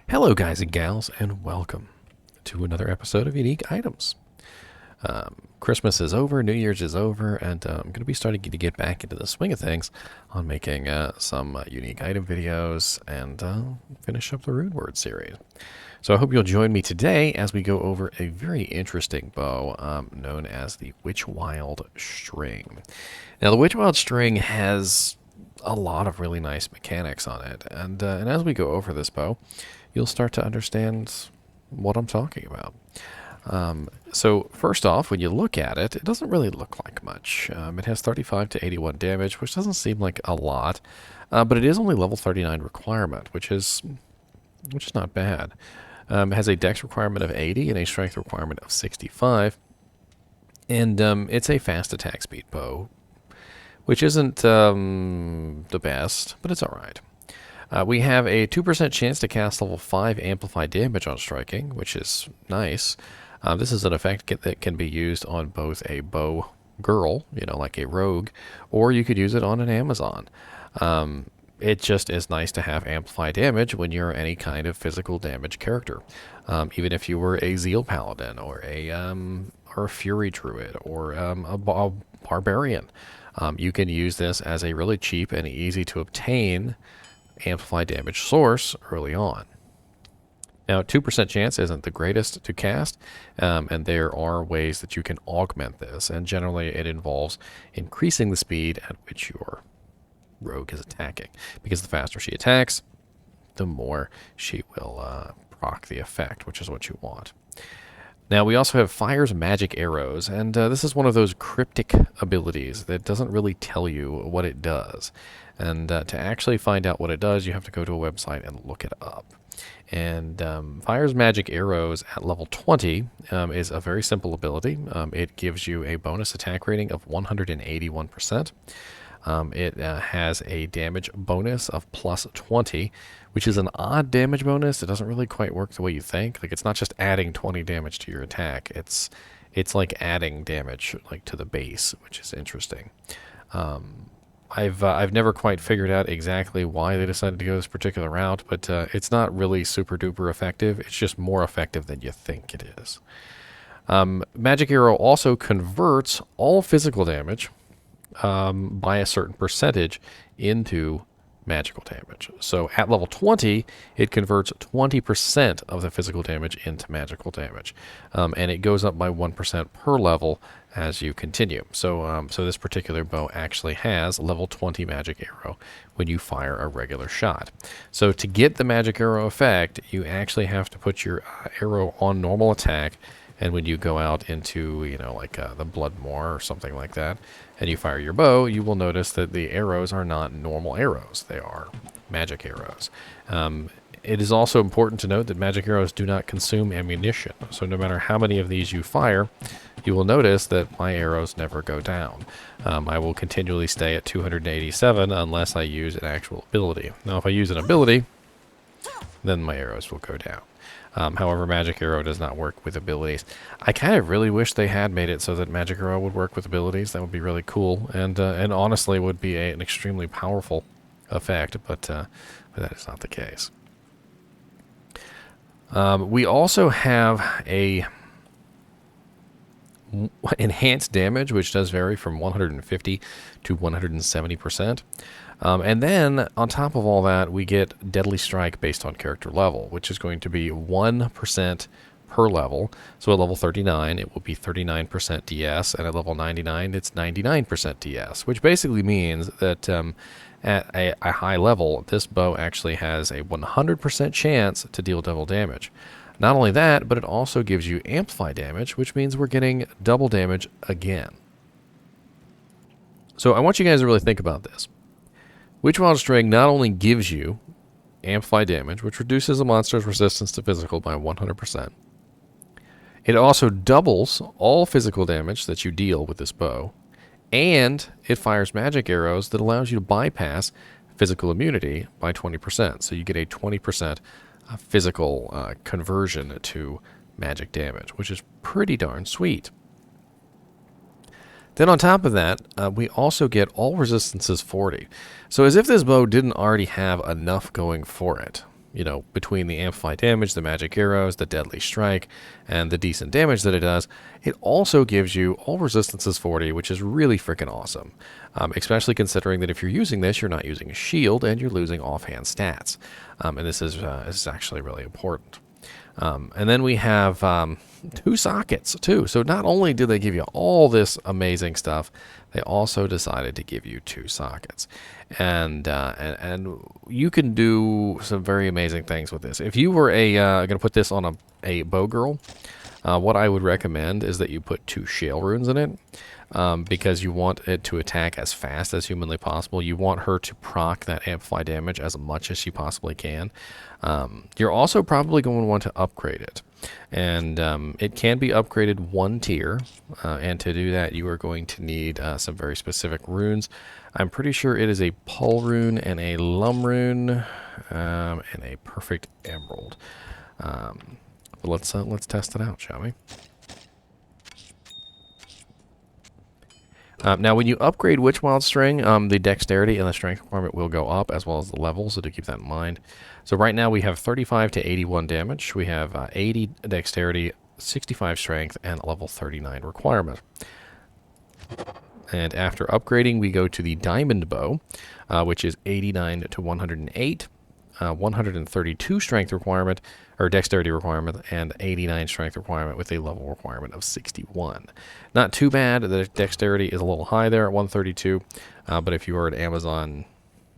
Hello, guys and gals, and welcome to another episode of Unique Items. Christmas is over, New Year's is over, and I'm going to be starting to get back into the swing of things on making some unique item videos and finish up the Rune Word series. So I hope you'll join me today as we go over a very interesting bow known as the Witchwild String. Now, the Witchwild String has a lot of really nice mechanics on it, and as we go over this bow, you'll start to understand what I'm talking about. So first off, when you look at it, it doesn't really look like much. It has 35 to 81 damage, which doesn't seem like a lot, but it is only level 39 requirement, which is not bad. It has a dex requirement of 80 and a strength requirement of 65, and it's a fast attack speed bow, which isn't the best, but it's all right. We have a 2% chance to cast level 5 Amplify damage on striking, which is nice. This is an effect that can be used on both a bow girl, like a rogue, or you could use it on an Amazon. It just is nice to have Amplify damage when you're any kind of physical damage character. Even if you were a Zeal Paladin, or a Fury Druid, or a Barbarian. You can use this as a really cheap and easy to obtain Amplify damage source early on. Now, 2% chance isn't the greatest to cast, and there are ways that you can augment this, and generally it involves increasing the speed at which your rogue is attacking, because the faster she attacks, the more she will proc the effect, which is what you want. Now, we also have Fire's Magic Arrows, and this is one of those cryptic abilities that doesn't really tell you what it does. And to actually find out what it does, you have to go to a website and look it up. And Fire's Magic Arrows at level 20 is a very simple ability. It gives you a bonus attack rating of 181%. It has a damage bonus of plus 20, which is an odd damage bonus. It doesn't really quite work the way you think. Like, it's not just adding 20 damage to your attack. It's like adding damage to the base, which is interesting. I've never quite figured out exactly why they decided to go this particular route, but it's not really super duper effective. It's just more effective than you think it is. Magic Arrow also converts all physical damage by a certain percentage into magical damage. So at level 20, it converts 20% of the physical damage into magical damage. And it goes up by 1% per level as you continue. So this particular bow actually has level 20 magic arrow when you fire a regular shot. So to get the magic arrow effect, you actually have to put your arrow on normal attack, and when you go out into, the Bloodmoor or something like that, and you fire your bow, you will notice that the arrows are not normal arrows. They are magic arrows. It is also important to note that magic arrows do not consume ammunition. So no matter how many of these you fire, you will notice that my arrows never go down. I will continually stay at 287 unless I use an actual ability. Now, if I use an ability, then my arrows will go down. However, Magic Arrow does not work with abilities. I kind of really wish they had made it so that Magic Arrow would work with abilities. That would be really cool, and honestly would be an extremely powerful effect, but that is not the case. We also have a enhanced damage, which does vary from 150 to 170%. And then, on top of all that, we get Deadly Strike based on character level, which is going to be 1% per level. So at level 39, it will be 39% DS, and at level 99, it's 99% DS, which basically means that at a high level, this bow actually has a 100% chance to deal double damage. Not only that, but it also gives you Amplify damage, which means we're getting double damage again. So I want you guys to really think about this. Witchwild String not only gives you Amplify damage, which reduces a monster's resistance to physical by 100%, it also doubles all physical damage that you deal with this bow, and it fires magic arrows that allows you to bypass physical immunity by 20%. So you get a 20% physical conversion to magic damage, which is pretty darn sweet. Then on top of that, we also get all resistances 40. So as if this bow didn't already have enough going for it, you know, between the Amplify damage, the magic arrows, the deadly strike, and the decent damage that it does, it also gives you all resistances 40, which is really freaking awesome. Especially considering that if you're using this, you're not using a shield and you're losing offhand stats. And this is actually really important. And then we have 2 sockets too. So not only do they give you all this amazing stuff, they also decided to give you 2 sockets. And you can do some very amazing things with this. If you were going to put this on a bow girl, what I would recommend is that you put 2 shale runes in it. Because you want it to attack as fast as humanly possible. You want her to proc that amplify damage as much as she possibly can. You're also probably going to want to upgrade it. And it can be upgraded 1 tier. And to do that, you are going to need some very specific runes. I'm pretty sure it is a Pull rune and a Lum rune and a Perfect Emerald. But let's test it out, shall we? Now, when you upgrade Witchwild String, the dexterity and the strength requirement will go up, as well as the level, so to keep that in mind. So right now we have 35 to 81 damage. We have 80 dexterity, 65 strength, and level 39 requirement. And after upgrading, we go to the Diamond Bow, which is 89 to 108. 132 strength requirement, or dexterity requirement, and 89 strength requirement with a level requirement of 61. Not too bad. The dexterity is a little high there at 132, but if you are at Amazon,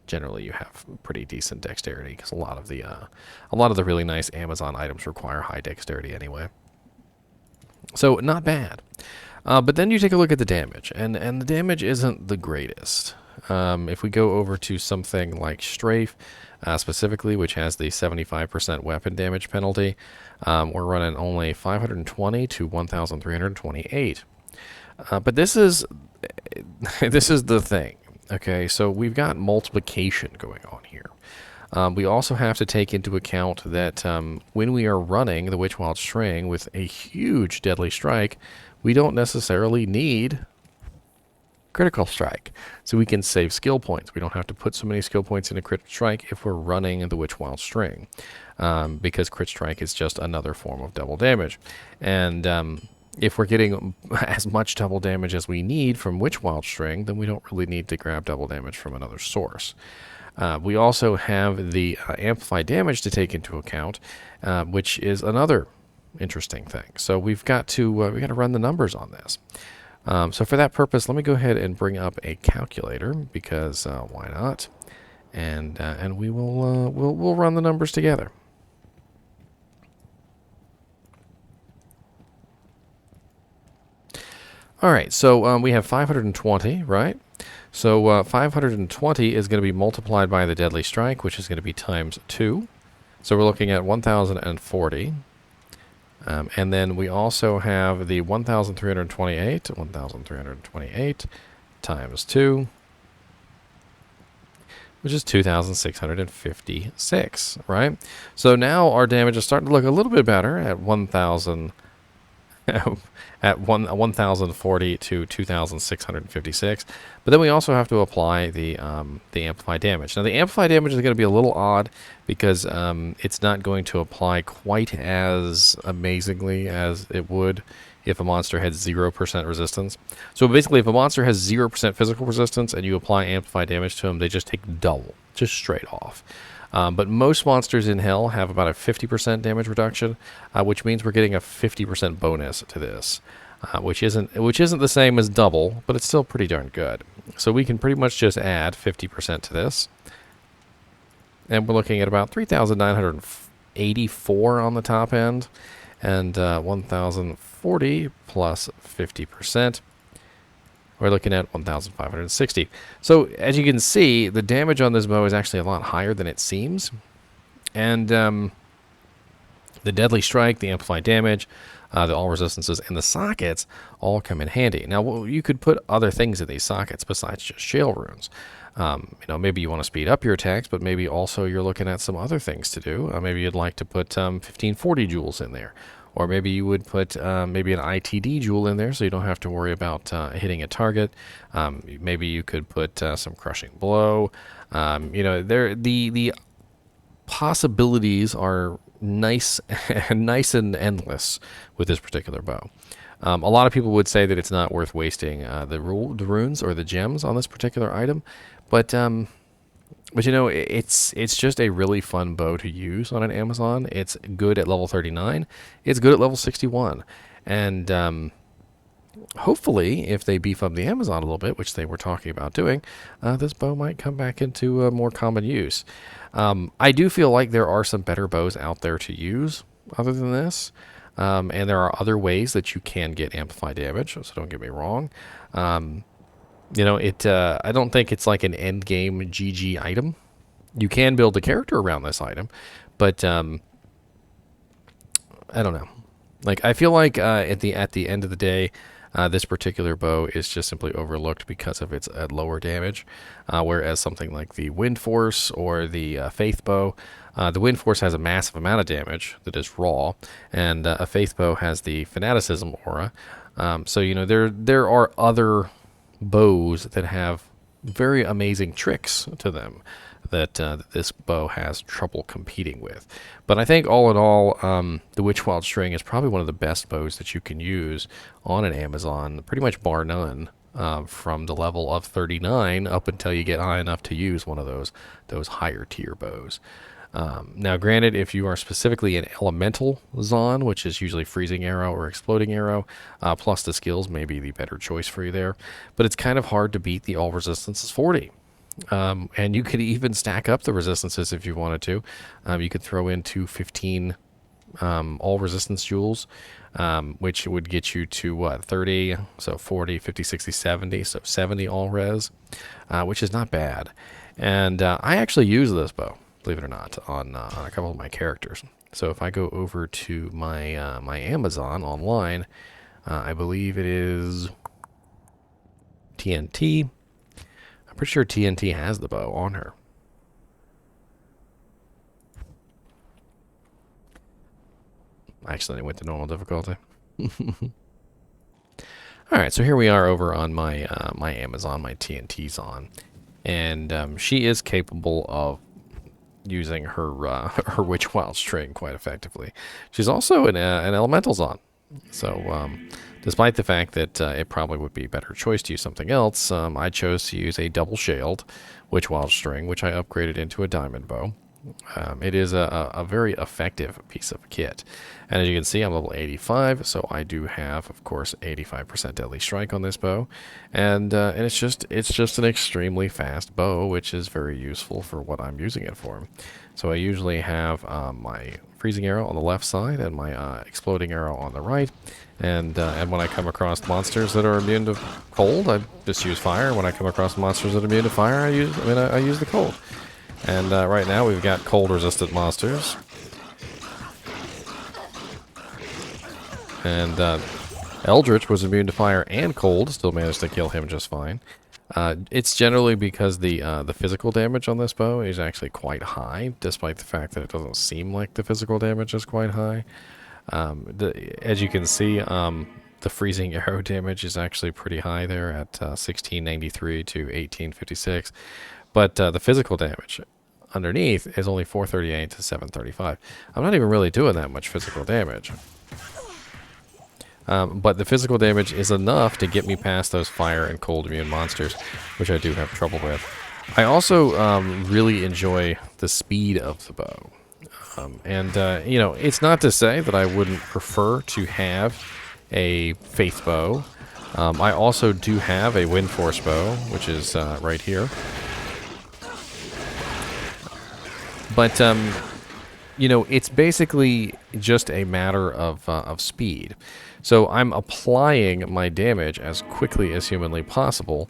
generally you have pretty decent dexterity because a lot of the really nice Amazon items require high dexterity anyway. So not bad. But then you take a look at the damage, and the damage isn't the greatest. If we go over to something like Strafe, specifically, which has the 75% weapon damage penalty, we're running only 520 to 1,328. But this is the thing. Okay, so we've got multiplication going on here. We also have to take into account that when we are running the Witchwild String with a huge deadly strike, we don't necessarily need critical strike. So we can save skill points. We don't have to put so many skill points into crit strike if we're running the Witchwild String, because crit strike is just another form of double damage. And if we're getting as much double damage as we need from Witchwild String, then we don't really need to grab double damage from another source. We also have the Amplify damage to take into account, which is another interesting thing. So we've got to run the numbers on this. So for that purpose, let me go ahead and bring up a calculator, because why not? And we will we'll run the numbers together. All right, so we have 520, right? So 520 is going to be multiplied by the deadly strike, which is going to be times 2. So we're looking at 1,040. And then we also have the 1,328 times 2, which is 2,656, right? So now our damage is starting to look a little bit better at 1,000, at 1,040 to 2,656. But then we also have to apply the Amplify damage. Now the Amplify damage is going to be a little odd because it's not going to apply quite as amazingly as it would if a monster had 0% resistance. So basically, if a monster has 0% physical resistance and you apply Amplify damage to them, they just take double, just straight off. But most monsters in Hell have about a 50% damage reduction, which means we're getting a 50% bonus to this, which isn't the same as double, but it's still pretty darn good. So we can pretty much just add 50% to this, and we're looking at about 3,984 on the top end, and 1,040 plus 50%. We're looking at 1,560. So as you can see, the damage on this bow is actually a lot higher than it seems. And the deadly strike, the amplified damage, the all resistances, and the sockets all come in handy. Now, you could put other things in these sockets besides just shale runes. Maybe you want to speed up your attacks, but maybe also you're looking at some other things to do. Maybe you'd like to put 1540 jewels in there. Or maybe you would put maybe an ITD jewel in there so you don't have to worry about hitting a target. Maybe you could put some crushing blow. The possibilities are nice nice and endless with this particular bow. A lot of people would say that it's not worth wasting the runes or the gems on this particular item, but you know, it's just a really fun bow to use on an Amazon. It's good at level 39. It's good at level 61, and hopefully, if they beef up the Amazon a little bit, which they were talking about doing, this bow might come back into more common use. I do feel like there are some better bows out there to use other than this. And there are other ways that you can get amplify damage, so don't get me wrong. You know, I don't think it's like an end game GG item. You can build a character around this item, but I don't know. Like, I feel like at the end of the day, this particular bow is just simply overlooked because of its lower damage, whereas something like the Wind Force or the Faith Bow, the Wind Force has a massive amount of damage that is raw, and a Faith Bow has the Fanaticism aura. So, you know, there are other bows that have very amazing tricks to them that this bow has trouble competing with. But I think all in all, the Witchwild string is probably one of the best bows that you can use on an Amazon, pretty much bar none, from the level of 39 up until you get high enough to use one of those higher tier bows. Now, granted, if you are specifically an elemental Zon, which is usually freezing arrow or exploding arrow, plus the skills may be the better choice for you there. But it's kind of hard to beat the all resistance is 40. And you could even stack up the resistances if you wanted to. You could throw in 215 all resistance jewels, which would get you to what, 30, so 40, 50, 60, 70, so 70 all res, which is not bad. And I actually use this bow, believe it or not, on a couple of my characters. So if I go over to my my Amazon online, I believe it is TNT. I'm pretty sure TNT has the bow on her. I accidentally went to normal difficulty. All right, so here we are over on my my Amazon, my TNT Zon, and she is capable of using her her Witchwild string quite effectively. She's also an elemental Zon, so despite the fact that it probably would be a better choice to use something else, I chose to use a double shelled Witchwild string, which I upgraded into a diamond bow. It is a very effective piece of kit, and as you can see, I'm level 85, so I do have, of course, 85% deadly strike on this bow, and it's just an extremely fast bow, which is very useful for what I'm using it for. So I usually have my freezing arrow on the left side and my exploding arrow on the right, and when I come across monsters that are immune to cold, I just use fire. When I come across monsters that are immune to fire, I use the cold. And right now we've got cold-resistant monsters. And Eldritch was immune to fire and cold, still managed to kill him just fine. It's generally because the physical damage on this bow is actually quite high, despite the fact that it doesn't seem like the physical damage is quite high. As you can see, the freezing arrow damage is actually pretty high there at 1693 to 1856. But the physical damage underneath is only 438 to 735. I'm not even really doing that much physical damage. But the physical damage is enough to get me past those fire and cold immune monsters, which I do have trouble with. I also really enjoy the speed of the bow. You know, it's not to say that I wouldn't prefer to have a Faith bow. I also do have a Wind Force bow, which is right here. But, you know, it's basically just a matter of speed. So I'm applying my damage as quickly as humanly possible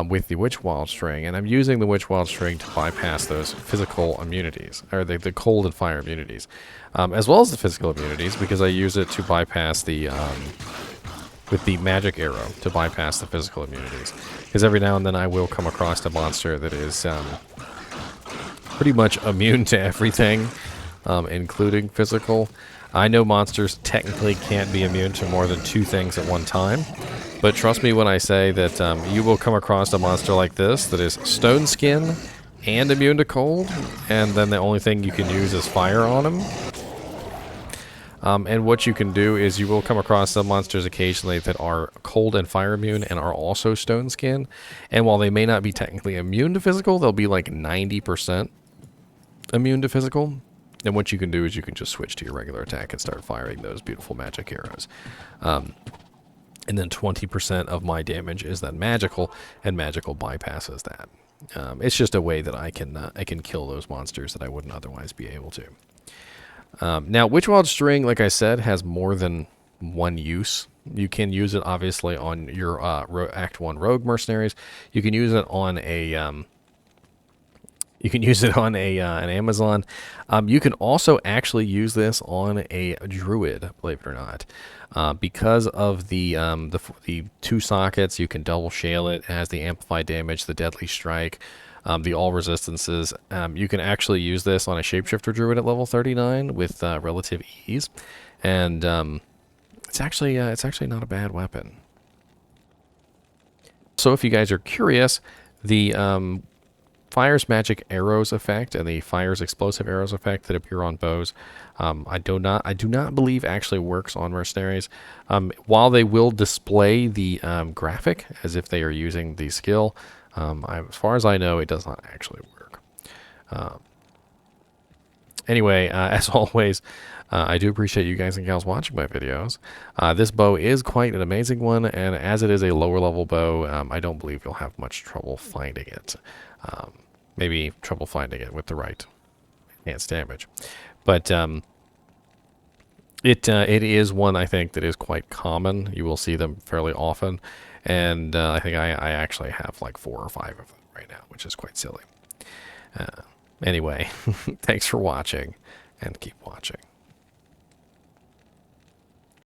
with the Witchwild string, and I'm using the Witchwild string to bypass those physical immunities, or the cold and fire immunities, as well as the physical immunities, because I use it to bypass the, with the magic arrow, to bypass the physical immunities. Because every now and then I will come across a monster that is pretty much immune to everything, including physical. I know monsters technically can't be immune to more than 2 things at one time, but trust me when I say that you will come across a monster like this that is stone skin and immune to cold, and then the only thing you can use is fire on him. And what you can do is you will come across some monsters occasionally that are cold and fire immune and are also stone skin. And while they may not be technically immune to physical, they'll be like 90% immune to physical. And what you can do is you can just switch to your regular attack and start firing those beautiful magic arrows. And then 20% of my damage is then magical, and magical bypasses that. It's just a way that I can kill those monsters that I wouldn't otherwise be able to. Now, Witchwild String, like I said, has more than one use. You can use it, obviously, on your Act 1 Rogue Mercenaries. You can use it on a... an Amazon. You can also actually use this on a Druid, believe it or not. Because of the 2 sockets, you can double shale it. It has the Amplify damage, the Deadly Strike, the all resistances. You can actually use this on a Shapeshifter Druid at level 39 with relative ease. And it's actually not a bad weapon. So if you guys are curious, the Fire's Magic Arrows effect and the Fire's Explosive Arrows effect that appear on bows, I do not believe actually works on mercenaries. While they will display the graphic as if they are using the skill, as far as I know, it does not actually work. Anyway, as always, I do appreciate you guys and gals watching my videos. This bow is quite an amazing one, and as it is a lower level bow, I don't believe you'll have much trouble finding it. Maybe trouble finding it with the right enhanced damage. But it is one, I think, that is quite common. You will see them fairly often. And I think I actually have like 4 or 5 of them right now, which is quite silly. Anyway, thanks for watching, and keep watching.